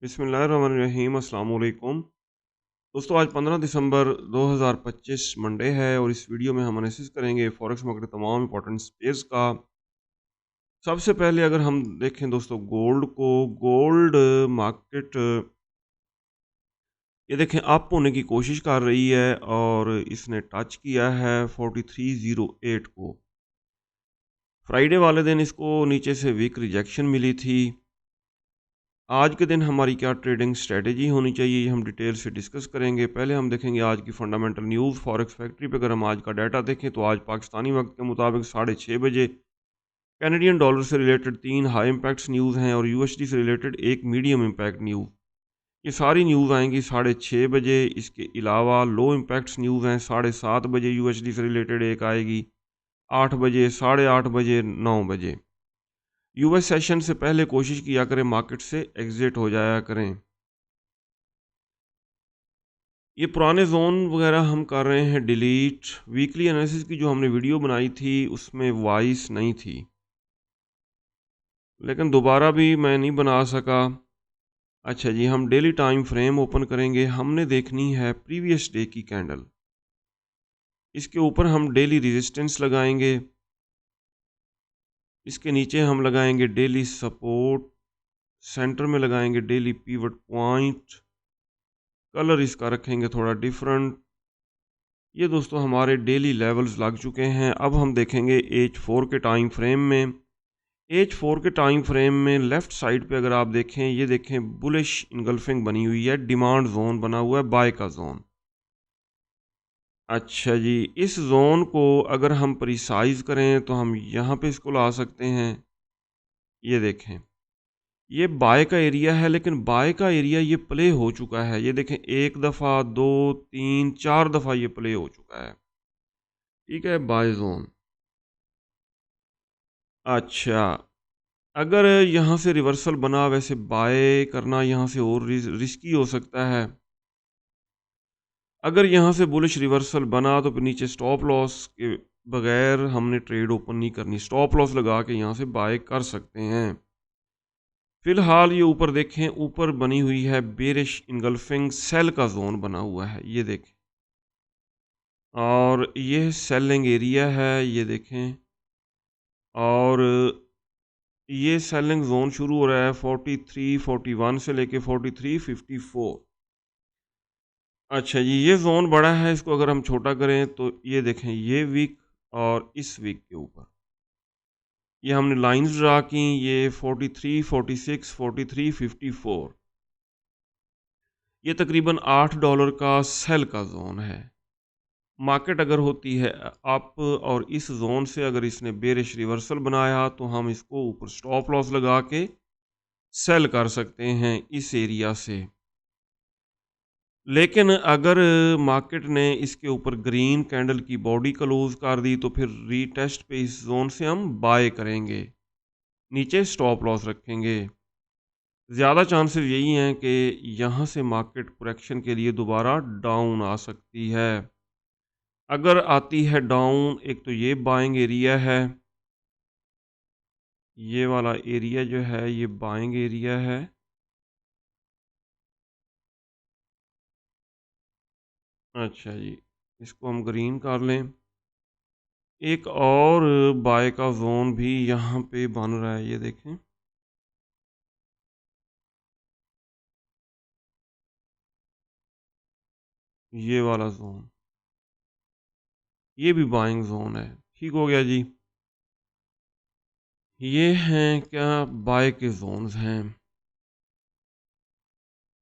बिस्मिल्लाहिर्रहमानिर्रहीम अस्सलाम वालेकुम। दोस्तों आज 15 दिसंबर 2025 मंडे है और इस वीडियो में हम एनालिसिस करेंगे फॉरेक्स मार्केट के तमाम इंपॉर्टेंट पेयर्स का। सबसे पहले अगर हम देखें दोस्तों गोल्ड मार्केट ये देखें अप होने की कोशिश कर रही है और इसने टच किया है 4308 को। फ्राइडे वाले दिन इसको नीचे से वीक रिजेक्शन मिली थी। आज के दिन हमारी क्या ट्रेडिंग स्ट्रेटजी होनी चाहिए ये हम डिटेल से डिस्कस करेंगे। पहले हम देखेंगे आज की फंडामेंटल न्यूज़ फॉरेक्स फैक्ट्री पे। अगर हम आज का डाटा देखें तो आज पाकिस्तानी वक्त के मुताबिक 6:30 बजे कैनेडियन डॉलर से रिलेटेड 3 हाई इम्पैक्ट्स न्यूज़ हैं और यूएसडी से रिलेटेड एक मीडियम इम्पैक्ट न्यूज़। ये सारी न्यूज़ आएंगी 6:30 बजे। इसके अलावा लो इम्पैक्ट्स न्यूज़ हैं 7:30 बजे यूएसडी से रिलेटेड एक आएगी, 8 बजे, 8:30 बजे, 9 बजे। यूएस सेशन से पहले कोशिश किया करें मार्केट से एग्जिट हो जाया करें। ये पुराने जोन वगैरह हम कर रहे हैं डिलीट। वीकली एनालिसिस की जो हमने वीडियो बनाई थी उसमें वॉइस नहीं थी, लेकिन दोबारा भी मैं नहीं बना सका। अच्छा जी, हम डेली टाइम फ्रेम ओपन करेंगे। हमने देखनी है प्रीवियस डे की कैंडल। इसके ऊपर हम डेली रेजिस्टेंस लगाएंगे, इसके नीचे हम लगाएंगे डेली सपोर्ट, सेंटर में लगाएंगे डेली पिवट पॉइंट। कलर इसका रखेंगे थोड़ा डिफरेंट। ये दोस्तों हमारे डेली लेवल्स लग चुके हैं। अब हम देखेंगे H4 के टाइम फ्रेम में। H4 के टाइम फ्रेम में लेफ़्ट साइड पे अगर आप देखें, ये देखें बुलिश इनगल्फिंग बनी हुई है, डिमांड जोन बना हुआ है, बाय का जोन। अच्छा जी, इस जोन को अगर हम प्रिसाइज करें तो हम यहाँ पे इसको ला सकते हैं। ये देखें, ये बाय का एरिया है, लेकिन बाय का एरिया ये प्ले हो चुका है। ये देखें, एक दफ़ा, दो, तीन, चार दफ़ा ये प्ले हो चुका है। ठीक है, बाय जोन। अच्छा, अगर यहाँ से रिवर्सल बना, वैसे बाय करना यहाँ से और रिस्की हो सकता है। अगर यहाँ से बुलिश रिवर्सल बना तो फिर नीचे स्टॉप लॉस के बगैर हमने ट्रेड ओपन नहीं करनी। स्टॉप लॉस लगा के यहाँ से बाय कर सकते हैं। फिलहाल ये ऊपर देखें, ऊपर बनी हुई है बेरिश इनगल्फिंग सेल का जोन बना हुआ है, ये देखें, और ये सेलिंग एरिया है, ये देखें, और ये सेलिंग जोन शुरू हो रहा है 4341 से लेके 4354। अच्छा जी, ये जोन बड़ा है, इसको अगर हम छोटा करें तो ये देखें, ये वीक और इस वीक के ऊपर ये हमने लाइंस ड्रा की। ये 43, 46, 43, 54, ये तकरीबन $8 का सेल का जोन है। मार्केट अगर होती है अप और इस जोन से अगर इसने बेरिश रिवर्सल बनाया तो हम इसको ऊपर स्टॉप लॉस लगा के सेल कर सकते हैं इस एरिया से। लेकिन अगर मार्केट ने इसके ऊपर ग्रीन कैंडल की बॉडी क्लोज कर दी तो फिर रीटेस्ट पे इस जोन से हम बाय करेंगे, नीचे स्टॉप लॉस रखेंगे। ज़्यादा चांसेस यही हैं कि यहाँ से मार्केट करेक्शन के लिए दोबारा डाउन आ सकती है। अगर आती है डाउन, एक तो ये बाइंग एरिया है, ये वाला एरिया जो है ये बाइंग एरिया है। अच्छा जी, इसको हम ग्रीन कर लें। एक और बाय का जोन भी यहाँ पे बन रहा है, ये देखें, ये वाला जोन, ये भी बाइंग जोन है। ठीक हो गया जी। ये हैं क्या बाय के जोन्स हैं,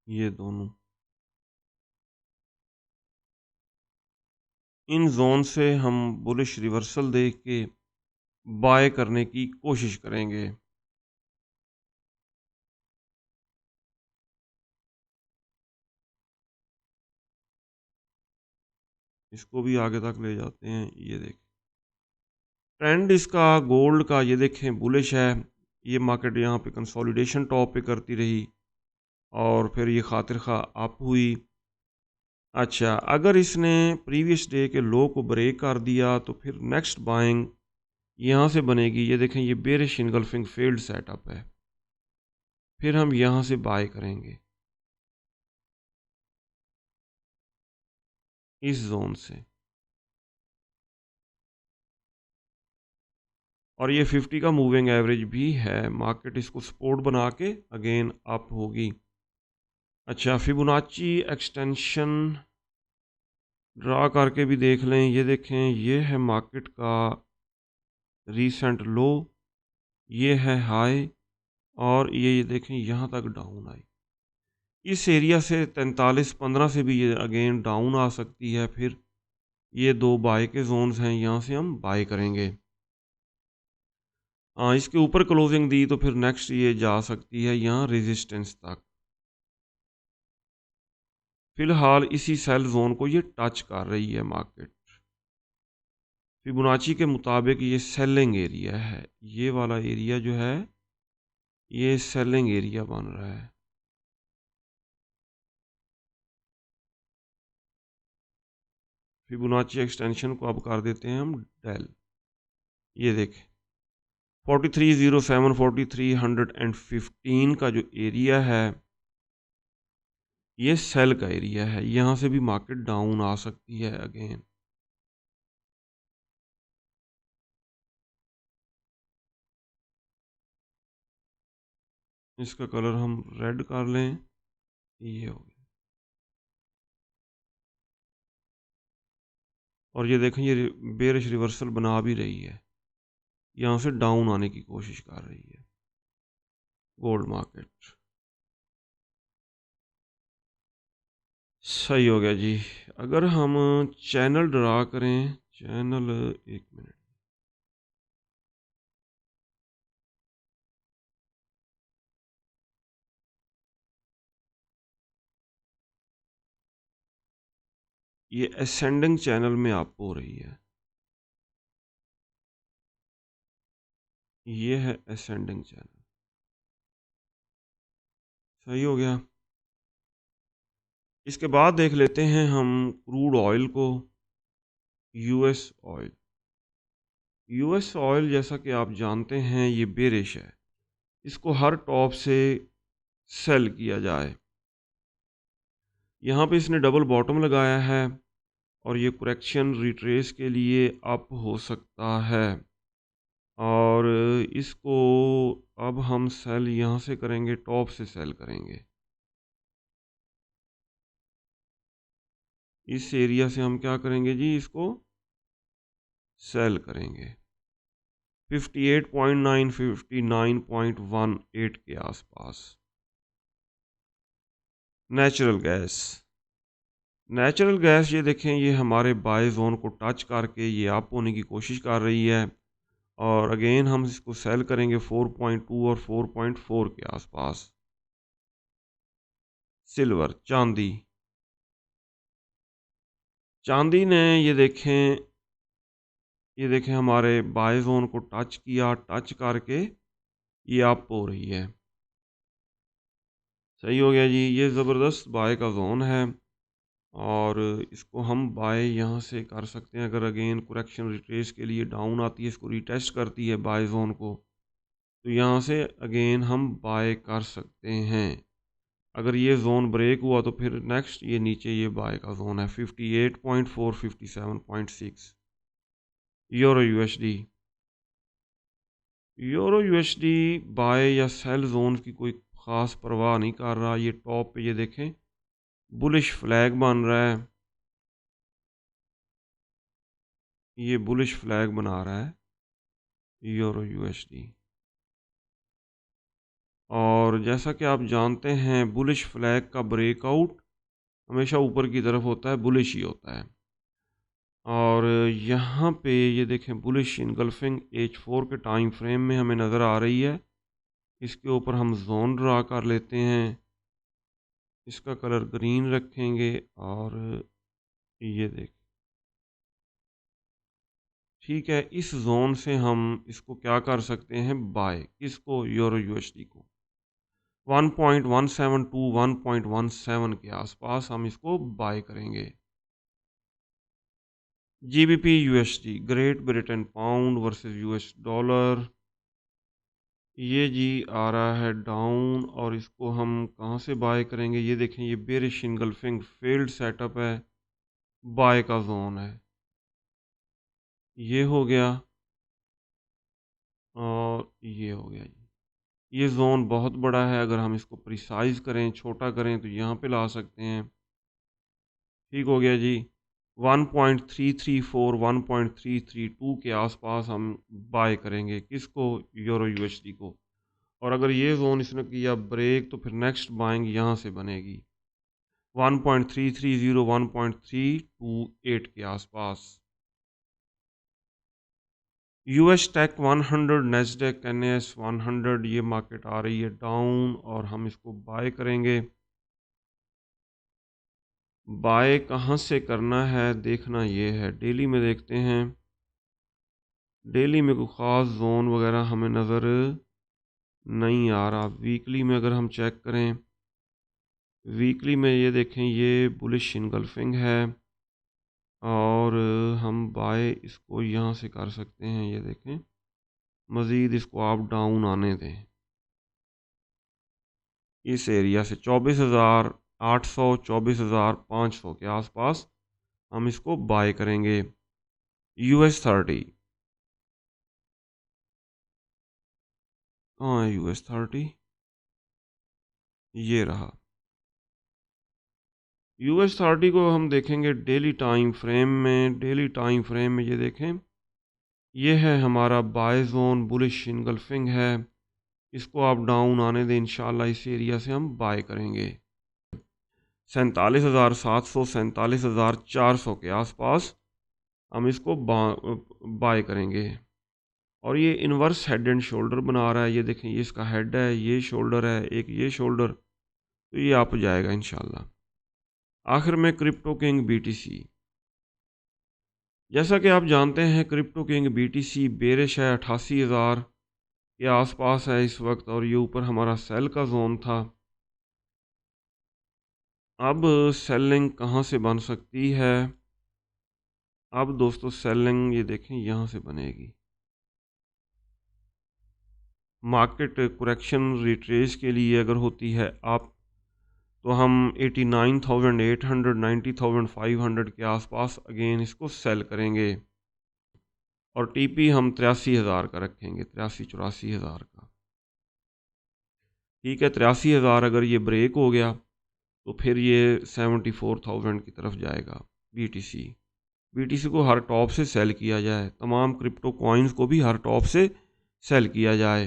ये दोनों। इन जोन से हम बुलिश रिवर्सल देख के बाय करने की कोशिश करेंगे। इसको भी आगे तक ले जाते हैं, ये देखें, ट्रेंड इसका गोल्ड का ये देखें बुलिश है। ये मार्केट यहाँ पे कंसोलिडेशन टॉप पे करती रही और फिर ये खातिर खा अप हुई। अच्छा, अगर इसने प्रीवियस डे के लो को ब्रेक कर दिया तो फिर नेक्स्ट बाइंग यहाँ से बनेगी। ये देखें, ये बेरिश इनगल्फिंग फेल्ड सेटअप है, फिर हम यहाँ से बाय करेंगे। इस जोन से, और ये 50 का मूविंग एवरेज भी है। मार्केट इसको सपोर्ट बना के अगेन अप होगी। अच्छा, फिबोनाची एक्सटेंशन ड्रा करके भी देख लें। ये देखें, ये है मार्केट का रीसेंट लो, ये है हाई, और ये देखें यहाँ तक डाउन आई। इस एरिया से 43.15 से भी ये अगेन डाउन आ सकती है। फिर ये दो बाय के जोन्स हैं, यहाँ से हम बाय करेंगे। हाँ, इसके ऊपर क्लोजिंग दी तो फिर नेक्स्ट ये जा सकती है यहाँ रेजिस्टेंस तक। फिलहाल इसी सेल जोन को ये टच कर रही है मार्केट। फिबोनाची के मुताबिक ये सेलिंग एरिया है। ये वाला एरिया जो है ये सेलिंग एरिया बन रहा है। फिबोनाची एक्सटेंशन को अब कर देते हैं हम डेल। ये देखें 4307 4315 का जो एरिया है ये सेल का एरिया है। यहाँ से भी मार्केट डाउन आ सकती है अगेन। इसका कलर हम रेड कर लें। ये हो गया, और ये देखें ये बेरिश रिवर्सल बना भी रही है, यहाँ से डाउन आने की कोशिश कर रही है गोल्ड मार्केट। सही हो गया जी। अगर हम चैनल ड्रा करें, चैनल, एक मिनट, ये असेंडिंग चैनल में आप हो रही है। ये है असेंडिंग चैनल। सही हो गया। इसके बाद देख लेते हैं हम क्रूड ऑयल को, यूएस ऑयल। यूएस ऑयल जैसा कि आप जानते हैं ये बेरिश है, इसको हर टॉप से सेल किया जाए। यहाँ पे इसने डबल बॉटम लगाया है, और ये करेक्शन रिट्रेस के लिए अप हो सकता है, और इसको अब हम सेल यहाँ से करेंगे, टॉप से सेल करेंगे। इस एरिया से हम क्या करेंगे जी, इसको सेल करेंगे 58.9 59.18 के आसपास। नेचुरल गैस, नेचुरल गैस ये देखें, ये हमारे बाय जोन को टच करके ये अप होने की कोशिश कर रही है, और अगेन हम इसको सेल करेंगे 4.2 और 4.4 के आसपास। सिल्वर, चांदी, चांदी ने ये देखें हमारे बाय जोन को टच किया, टच करके ये अप हो रही है। सही हो गया जी। ये ज़बरदस्त बाय का जोन है, और इसको हम बाय यहाँ से कर सकते हैं। अगर अगेन करेक्शन रिट्रेस के लिए डाउन आती है, इसको रिटेस्ट करती है बाय जोन को, तो यहाँ से अगेन हम बाय कर सकते हैं। अगर ये जोन ब्रेक हुआ तो फिर नेक्स्ट ये नीचे ये बाय का जोन है 58.4 57.6। Euro USD, euro USD buy या सेल जोन की कोई ख़ास परवाह नहीं कर रहा। ये टॉप पे ये देखें बुलिश फ्लैग बन रहा है, ये बुलिश फ्लैग बना रहा है यूरो यूएसडी। और जैसा कि आप जानते हैं बुलिश फ्लैग का ब्रेकआउट हमेशा ऊपर की तरफ होता है, बुलिश ही होता है। और यहाँ पे ये देखें बुलिश इनगल्फिंग H4 के टाइम फ्रेम में हमें नज़र आ रही है। इसके ऊपर हम जोन ड्रा कर लेते हैं, इसका कलर ग्रीन रखेंगे, और ये देख, ठीक है। इस जोन से हम इसको क्या कर सकते हैं, बाय, किसको, यूरो यूएसडी को 1.17 टू 1.17 के आसपास हम इसको बाय करेंगे। GBP USD, great Britain pound versus US dollar, ये जी आ रहा है डाउन, और इसको हम कहाँ से बाय करेंगे, ये देखें ये बेरिश इनगल्फिंग फेल्ड सेटअप है, बाय का जोन है। ये हो गया और ये हो गया जी। ये जोन बहुत बड़ा है, अगर हम इसको प्रिसाइज करें, छोटा करें तो यहाँ पे ला सकते हैं। ठीक हो गया जी। 1.334 1.332 के आसपास हम बाय करेंगे किसको, यूरो यूएसडी को। और अगर ये जोन इसने किया ब्रेक तो फिर नेक्स्ट बाइंग यहाँ से बनेगी 1.330 1.328 के आसपास। यूएस टेक 100 नेस्डेक एनएस 100 ये मार्केट आ रही है डाउन और हम इसको बाय करेंगे। बाय कहाँ से करना है देखना, ये है डेली में देखते हैं। डेली में कोई ख़ास जोन वगैरह हमें नज़र नहीं आ रहा। वीकली में अगर हम चेक करें, वीकली में ये देखें ये बुलिश इनगल्फिंग है और हम बाय इसको यहाँ से कर सकते हैं। ये देखें मज़ीद इसको आप डाउन आने दें इस एरिया से 24,800 24,500 के आसपास हम इसको बाय करेंगे। US30 कहाँ है, US30 ये रहा। US30 को हम देखेंगे डेली टाइम फ्रेम में। डेली टाइम फ्रेम में ये देखें, ये है हमारा बाय जोन, बुलिश इनगल्फिंग है। इसको आप डाउन आने दें, इंशाल्लाह इस एरिया से हम बाय करेंगे 47,700 47,400 के आसपास हम इसको बाय करेंगे। और ये इन्वर्स हेड एंड शोल्डर बना रहा है। ये देखें, ये इसका हेड है, ये शोल्डर है, एक ये शोल्डर, तो ये आप जाएगा इंशाल्लाह। आखिर में क्रिप्टो किंग BTC, जैसा कि आप जानते हैं क्रिप्टो किंग BTC बेरिश है, 88,000 के आसपास है इस वक्त और ये ऊपर हमारा सेल का जोन था। अब सेलिंग कहाँ से बन सकती है? अब दोस्तों सेलिंग ये देखें यहाँ से बनेगी। मार्केट करेक्शन रिट्रेस के लिए अगर होती है आप, तो हम 89,800 90,500 के आसपास अगेन इसको सेल करेंगे और TP हम 83,000 का रखेंगे, 83-84,000 का। ठीक है, 83,000 अगर ये ब्रेक हो गया तो फिर ये 74,000 की तरफ जाएगा BTC को हर टॉप से सेल किया जाए, तमाम क्रिप्टो कॉइन्स को भी हर टॉप से सेल किया जाए।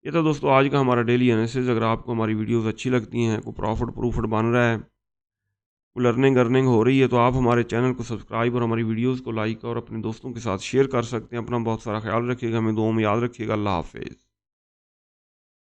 ये तो दोस्तों आज का हमारा डेली एनालिसिस। अगर आपको हमारी वीडियोस अच्छी लगती हैं, कोई प्रॉफिट बन रहा है, कोई लर्निंग अर्निंग हो रही है, तो आप हमारे चैनल को सब्सक्राइब और हमारी वीडियोस को लाइक और अपने दोस्तों के साथ शेयर कर सकते हैं। अपना बहुत सारा ख्याल रखिएगा, हमें दुआ में याद रखिएगा। अल्लाह हाफिज़।